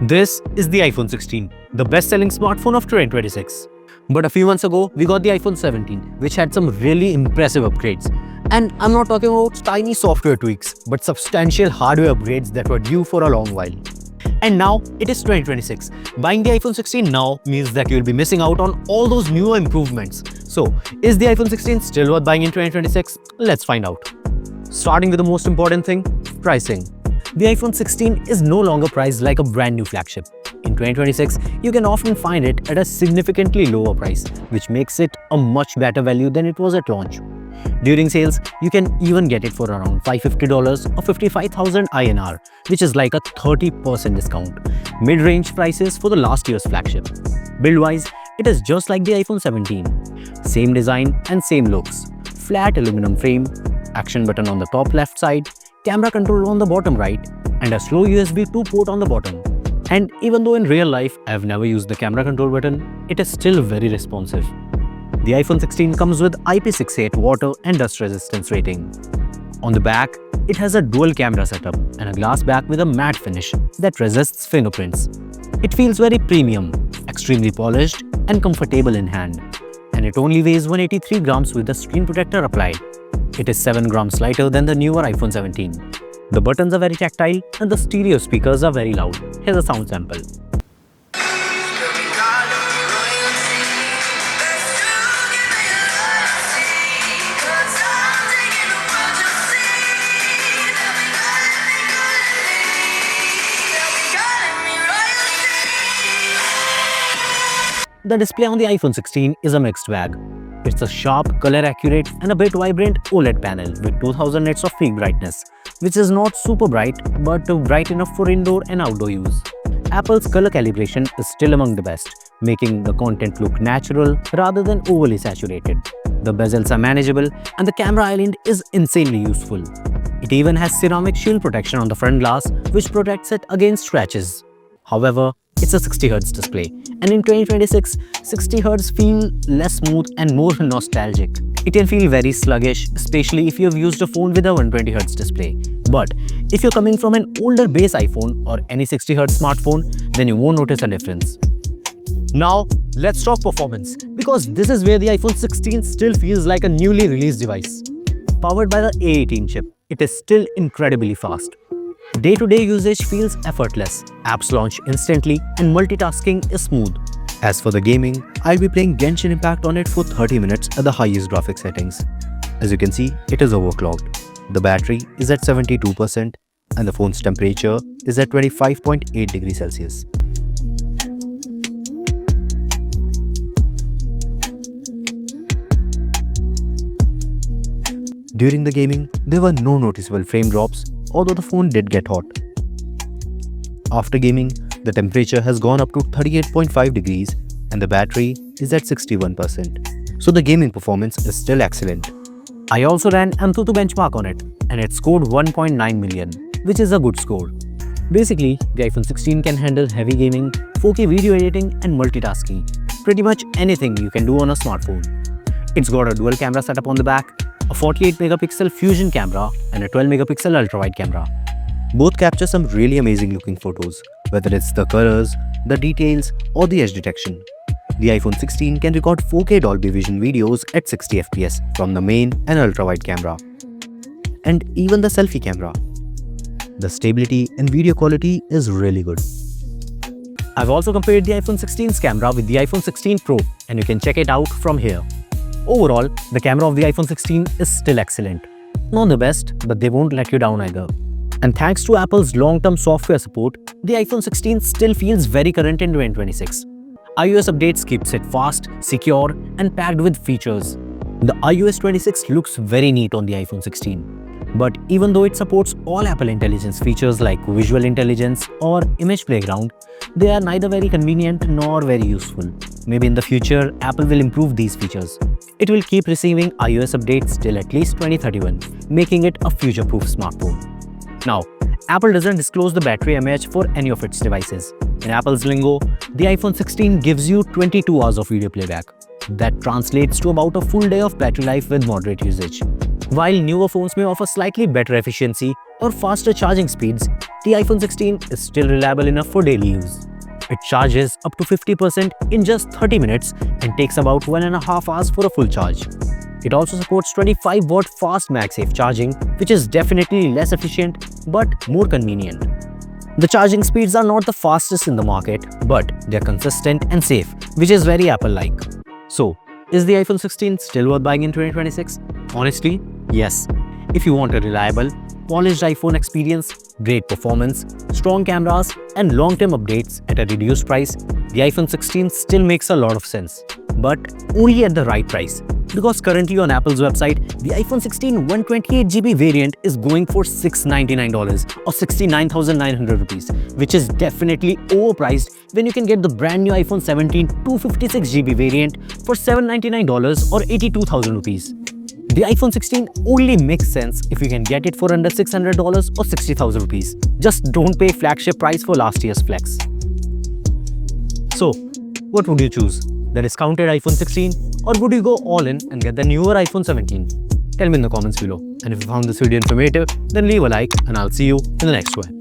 This is the iPhone 16, the best-selling smartphone of 2026. But a few months ago, we got the iPhone 17, which had some really impressive upgrades. And I'm not talking about tiny software tweaks, but substantial hardware upgrades that were due for a long while. And now, it is 2026. Buying the iPhone 16 now means that you'll be missing out on all those newer improvements. So, is the iPhone 16 still worth buying in 2026? Let's find out. Starting with the most important thing, pricing. The iPhone 16 is no longer priced like a brand new flagship. In 2026, you can often find it at a significantly lower price, which makes it a much better value than it was at launch. During sales, you can even get it for around $550 or 55,000 INR, which is like a 30% discount. Mid-range prices for the last year's flagship. Build-wise, it is just like the iPhone 17. Same design and same looks. Flat aluminum frame, action button on the top left side, camera control on the bottom right, and a slow USB 2 port on the bottom. And even though in real life I've never used the camera control button, it is still very responsive. The iPhone 16 comes with IP68 water and dust resistance rating. On the back, it has a dual camera setup and a glass back with a matte finish that resists fingerprints. It feels very premium, extremely polished and comfortable in hand. And it only weighs 183 grams with the screen protector applied. It is 7 grams lighter than the newer iPhone 17. The buttons are very tactile and the stereo speakers are very loud. Here's a sound sample. The display on the iPhone 16 is a mixed bag. It's a sharp, color-accurate and a bit vibrant OLED panel with 2000 nits of peak brightness, which is not super bright but bright enough for indoor and outdoor use. Apple's color calibration is still among the best, making the content look natural rather than overly saturated. The bezels are manageable and the camera island is insanely useful. It even has ceramic shield protection on the front glass, which protects it against scratches. However, it's a 60Hz display, and in 2026, 60Hz feel less smooth and more nostalgic. It can feel very sluggish, especially if you've used a phone with a 120Hz display. But if you're coming from an older base iPhone or any 60Hz smartphone, then you won't notice a difference. Now, let's talk performance, because this is where the iPhone 16 still feels like a newly released device. Powered by the A18 chip, it is still incredibly fast. Day-to-day usage feels effortless, apps launch instantly, and multitasking is smooth. As for the gaming, I'll be playing Genshin Impact on it for 30 minutes at the highest graphics settings. As you can see, it is overclocked. The battery is at 72% and the phone's temperature is at 25.8 degrees Celsius. During the gaming, there were no noticeable frame drops, although the phone did get hot. After gaming, the temperature has gone up to 38.5 degrees and the battery is at 61%. So the gaming performance is still excellent. I also ran Antutu benchmark on it and it scored 1.9 million, which is a good score. Basically, the iPhone 16 can handle heavy gaming, 4K video editing and multitasking. Pretty much anything you can do on a smartphone. It's got a dual camera setup on the back, a 48-megapixel fusion camera and a 12-megapixel ultra-wide camera. Both capture some really amazing looking photos, whether it's the colors, the details or the edge detection. The iPhone 16 can record 4K Dolby Vision videos at 60 FPS from the main and ultra-wide camera. And even the selfie camera. The stability and video quality is really good. I've also compared the iPhone 16's camera with the iPhone 16 Pro and you can check it out from here. Overall, the camera of the iPhone 16 is still excellent. Not the best, but they won't let you down either. And thanks to Apple's long-term software support, the iPhone 16 still feels very current in 2026. iOS updates keeps it fast, secure, and packed with features. The iOS 26 looks very neat on the iPhone 16. But even though it supports all Apple Intelligence features like Visual Intelligence or Image Playground, they are neither very convenient nor very useful. Maybe in the future, Apple will improve these features. It will keep receiving iOS updates till at least 2031, making it a future-proof smartphone. Now, Apple doesn't disclose the battery mAh for any of its devices. In Apple's lingo, the iPhone 16 gives you 22 hours of video playback. That translates to about a full day of battery life with moderate usage. While newer phones may offer slightly better efficiency, or faster charging speeds, the iPhone 16 is still reliable enough for daily use. It charges up to 50% in just 30 minutes and takes about 1.5 hours for a full charge. It also supports 25-watt fast MagSafe charging, which is definitely less efficient but more convenient. The charging speeds are not the fastest in the market, but they're consistent and safe, which is very Apple-like. So, is the iPhone 16 still worth buying in 2026? Honestly, yes. If you want a reliable, polished iPhone experience, great performance, strong cameras, and long-term updates at a reduced price, the iPhone 16 still makes a lot of sense. But only at the right price. Because currently on Apple's website, the iPhone 16 128GB variant is going for $699 or 69,900 rupees, which is definitely overpriced when you can get the brand new iPhone 17 256GB variant for $799 or 82,000 rupees. The iPhone 16 only makes sense if you can get it for under $600 or 60,000 rupees. Just don't pay flagship price for last year's flex. So, what would you choose? The discounted iPhone 16, or would you go all in and get the newer iPhone 17? Tell me in the comments below. And if you found this video informative, then leave a like and I'll see you in the next one.